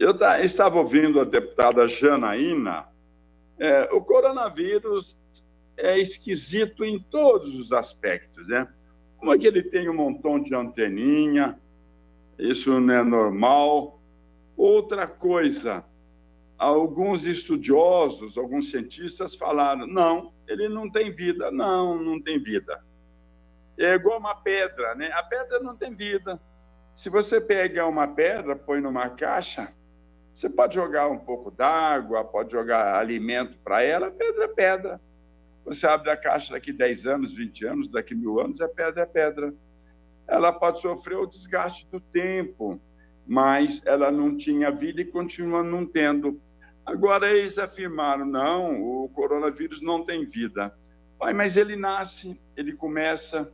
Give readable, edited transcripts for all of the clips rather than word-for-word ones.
Eu estava ouvindo a deputada Janaína. O coronavírus é esquisito em todos os aspectos, né? Como é que ele tem um montão de anteninha, isso não é normal. Outra coisa, alguns estudiosos, alguns cientistas falaram, não, ele não tem vida. Não, não tem vida. É igual uma pedra, né? A pedra não tem vida. Se você pega uma pedra, põe numa caixa, você pode jogar um pouco d'água, pode jogar alimento para ela, a pedra é pedra. Você abre a caixa daqui 10 anos, 20 anos, daqui 1000 anos, a pedra é pedra. Ela pode sofrer o desgaste do tempo, mas ela não tinha vida e continua não tendo. Agora, eles afirmaram, não, o coronavírus não tem vida. Mas ele nasce, ele começa,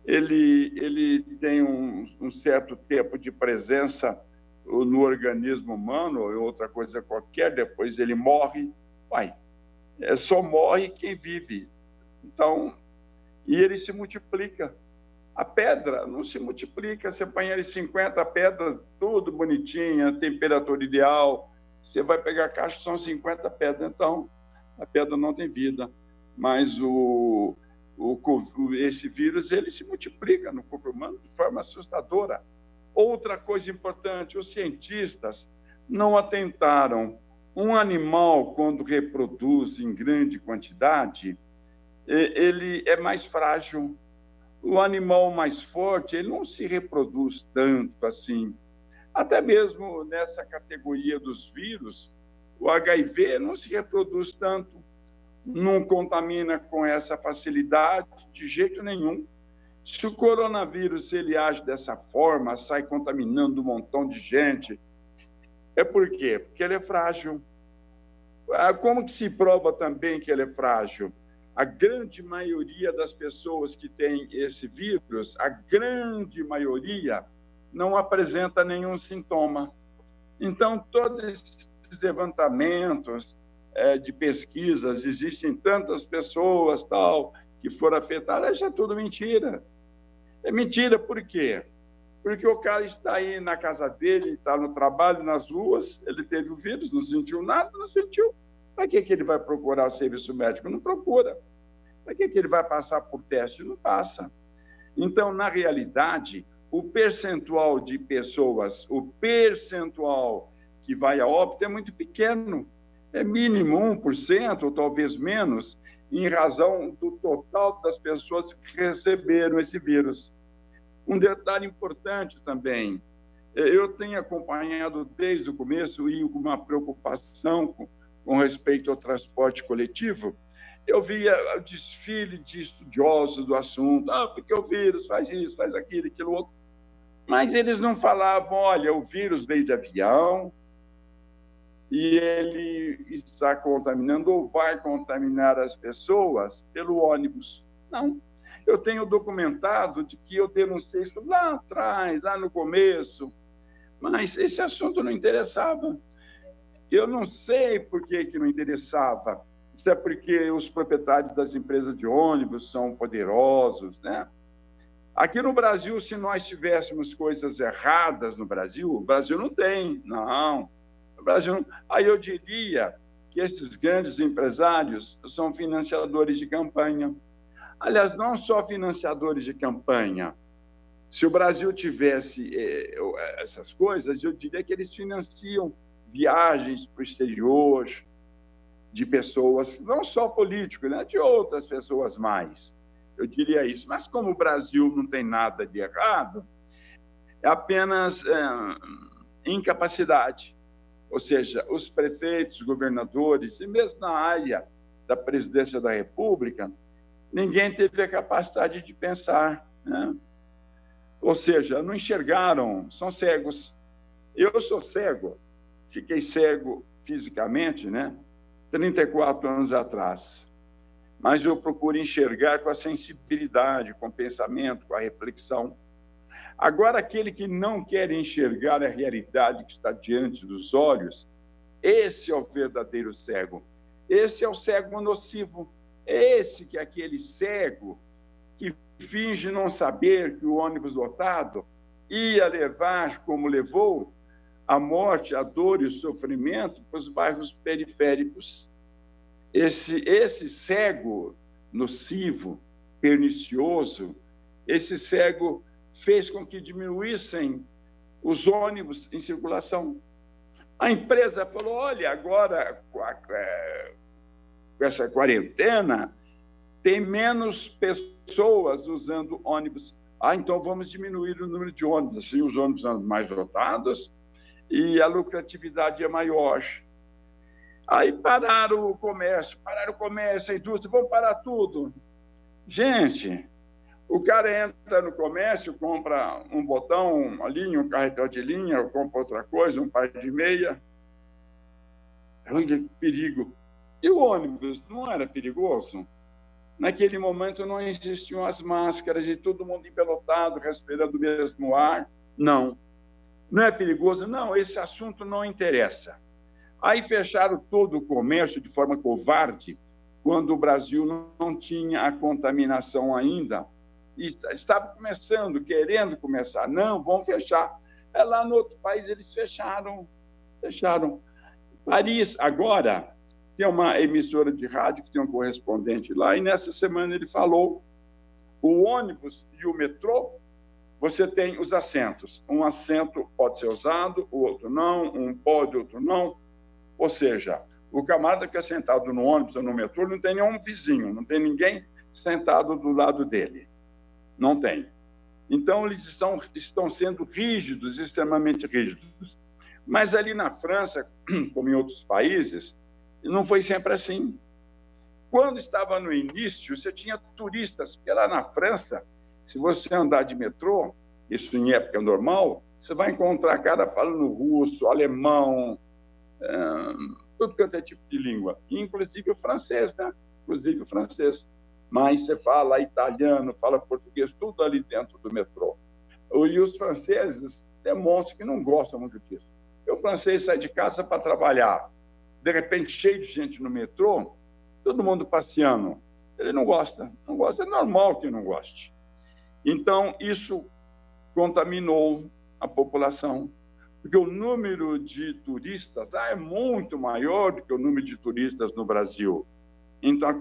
ele tem um certo tempo de presença no organismo humano, ou outra coisa qualquer, depois ele morre. Só morre quem vive. Então, e ele se multiplica. A pedra não se multiplica, você põe ali 50 pedras, tudo bonitinha, temperatura ideal, você vai pegar a caixa, são 50 pedras, então a pedra não tem vida. Mas esse vírus, ele se multiplica no corpo humano de forma assustadora. Outra coisa importante, os cientistas não atentaram. Um animal, quando reproduz em grande quantidade, ele é mais frágil. O animal mais forte, ele não se reproduz tanto assim. Até mesmo nessa categoria dos vírus, o HIV não se reproduz tanto, não contamina com essa facilidade de jeito nenhum. Se o coronavírus ele age dessa forma, sai contaminando um montão de gente, é por quê? Porque ele é frágil. Como que se prova também que ele é frágil? A grande maioria das pessoas que têm esse vírus, a grande maioria, não apresenta nenhum sintoma. Então, todos esses levantamentos de pesquisas, existem tantas pessoas que foram afetadas, é tudo mentira. É mentira por quê? Porque o cara está aí na casa dele, está no trabalho, nas ruas, ele teve o vírus, não sentiu nada, não sentiu. Para que ele vai procurar o serviço médico? Não procura. Para que ele vai passar por teste? Não passa. Então, na realidade, o percentual de pessoas, o percentual que vai a óbito é muito pequeno. É mínimo 1%, ou talvez menos, em razão do total das pessoas que receberam esse vírus. Um detalhe importante também, eu tenho acompanhado desde o começo e com uma preocupação com respeito ao transporte coletivo, eu via o desfile de estudiosos do assunto, porque o vírus faz isso, faz aquilo, aquilo outro, mas eles não falavam, olha, o vírus veio de avião e ele está contaminando ou vai contaminar as pessoas pelo ônibus. Não. Eu tenho documentado de que eu denunciei isso lá atrás, lá no começo, mas esse assunto não interessava. Eu não sei por que não interessava. Isso é porque os proprietários das empresas de ônibus são poderosos, né? Aqui no Brasil, se nós tivéssemos coisas erradas no Brasil, o Brasil não tem, não. O Brasil não... Aí eu diria que esses grandes empresários são financiadores de campanha. Aliás, não só financiadores de campanha. Se o Brasil tivesse essas coisas, eu diria que eles financiam viagens para o exterior de pessoas, não só políticos, né? De outras pessoas mais. Eu diria isso. Mas como o Brasil não tem nada de errado, é apenas incapacidade. Ou seja, os prefeitos, governadores, e mesmo na área da presidência da República, ninguém teve a capacidade de pensar, né? Ou seja, não enxergaram, são cegos. Eu sou cego, fiquei cego fisicamente, né? 34 anos atrás. Mas eu procuro enxergar com a sensibilidade, com o pensamento, com a reflexão. Agora, aquele que não quer enxergar a realidade que está diante dos olhos, esse é o verdadeiro cego. Esse é o cego nocivo. Esse que é aquele cego que finge não saber que o ônibus lotado ia levar como levou a morte, a dor e o sofrimento para os bairros periféricos. Esse cego nocivo, pernicioso, esse cego fez com que diminuíssem os ônibus em circulação. A empresa falou, olha, agora com essa quarentena, tem menos pessoas usando ônibus. Então vamos diminuir o número de ônibus, assim os ônibus são mais lotados e a lucratividade é maior. Aí pararam o comércio, a indústria, vão parar tudo. Gente, o cara entra no comércio, compra um botão, uma linha, um carretel de linha, compra outra coisa, um par de meia. Olha que perigo. E o ônibus não era perigoso? Naquele momento não existiam as máscaras e todo mundo empelotado, respirando o mesmo ar. Não. Não é perigoso? Não, esse assunto não interessa. Aí fecharam todo o comércio de forma covarde, quando o Brasil não tinha a contaminação ainda. E estava começando, querendo começar. Não, vão fechar. Lá no outro país eles fecharam. Paris, agora, tem uma emissora de rádio que tem um correspondente lá, e nessa semana ele falou, o ônibus e o metrô, você tem os assentos. Um assento pode ser usado, o outro não, um pode, outro não. Ou seja, o camarada que é sentado no ônibus ou no metrô não tem nenhum vizinho, não tem ninguém sentado do lado dele. Não tem. Então, eles estão sendo rígidos, extremamente rígidos. Mas ali na França, como em outros países, não foi sempre assim. Quando estava no início, você tinha turistas, porque lá na França, se você andar de metrô, isso em época normal, você vai encontrar cara falando russo, alemão, tudo quanto é tipo de língua, inclusive o francês, né? Inclusive o francês. Mas você fala italiano, fala português, tudo ali dentro do metrô. E os franceses demonstram que não gostam muito disso. O francês sai de casa para trabalhar, de repente cheio de gente no metrô, todo mundo passeando. Ele não gosta, é normal que não goste. Então, isso contaminou a população, porque o número de turistas é muito maior do que o número de turistas no Brasil. Então, a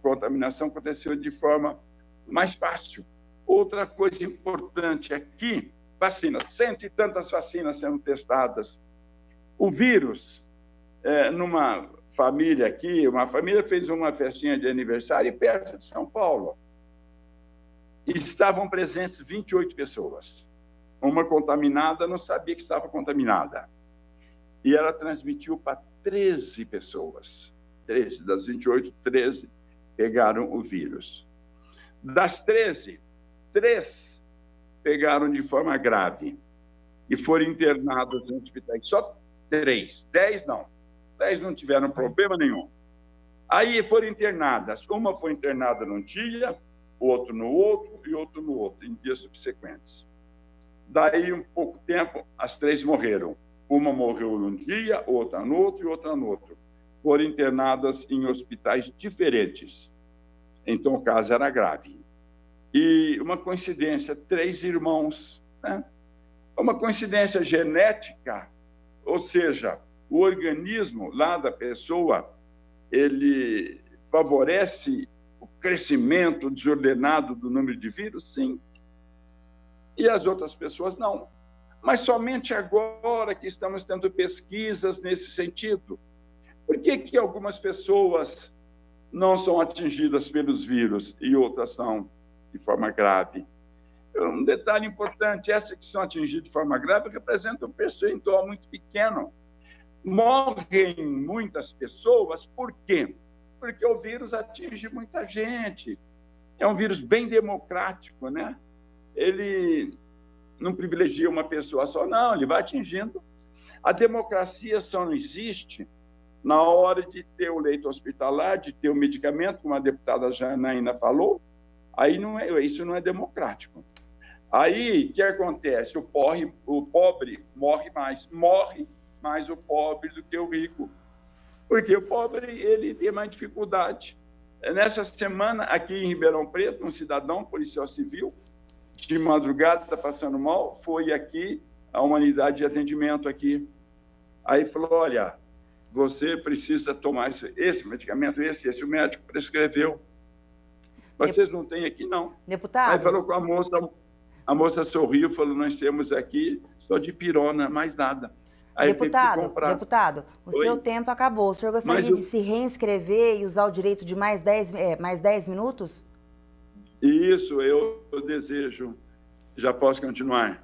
contaminação aconteceu de forma mais fácil. Outra coisa importante aqui, vacinas, 100 e tantas vacinas sendo testadas. O vírus, numa família aqui, uma família fez uma festinha de aniversário perto de São Paulo. E estavam presentes 28 pessoas. Uma contaminada não sabia que estava contaminada. E ela transmitiu para 13 pessoas. 13 das 28, 13 pegaram o vírus. Das 13, 3 pegaram de forma grave e foram internados em hospitais. Só 3. 10 não. 10 não tiveram problema nenhum. Aí foram internadas. Uma foi internada num dia, outro no outro e outro no outro, em dias subsequentes. Daí, um pouco tempo, as 3 morreram. Uma morreu num dia, outra no outro e outra no outro. Foram internadas em hospitais diferentes. Então, o caso era grave. E uma coincidência, 3 irmãos, né? Uma coincidência genética, ou seja, o organismo lá da pessoa, ele favorece o crescimento desordenado do número de vírus? Sim. E as outras pessoas não. Mas somente agora que estamos tendo pesquisas nesse sentido. Por que algumas pessoas não são atingidas pelos vírus e outras são de forma grave? Um detalhe importante, essas que são atingidas de forma grave representam um percentual muito pequeno. Morrem muitas pessoas, por quê? Porque o vírus atinge muita gente. É um vírus bem democrático, né? Ele não privilegia uma pessoa só, não, ele vai atingindo. A democracia só não existe na hora de ter o leito hospitalar, de ter o medicamento, como a deputada Janaína falou, aí isso não é democrático. Aí, o que acontece? O pobre morre mais o pobre do que o rico, porque o pobre ele tem mais dificuldade. Nessa semana, aqui em Ribeirão Preto, um cidadão, policial civil, de madrugada, está passando mal, foi aqui a unidade de atendimento aqui. Aí falou, olha, você precisa tomar esse medicamento, esse o médico prescreveu. Vocês não têm aqui, não. Deputado? Aí falou com a moça sorriu, falou, nós temos aqui só de pirona, mais nada. Aí deputado, o seu tempo acabou. O senhor gostaria de se reinscrever e usar o direito de mais 10 minutos? Isso, eu desejo. Já posso continuar?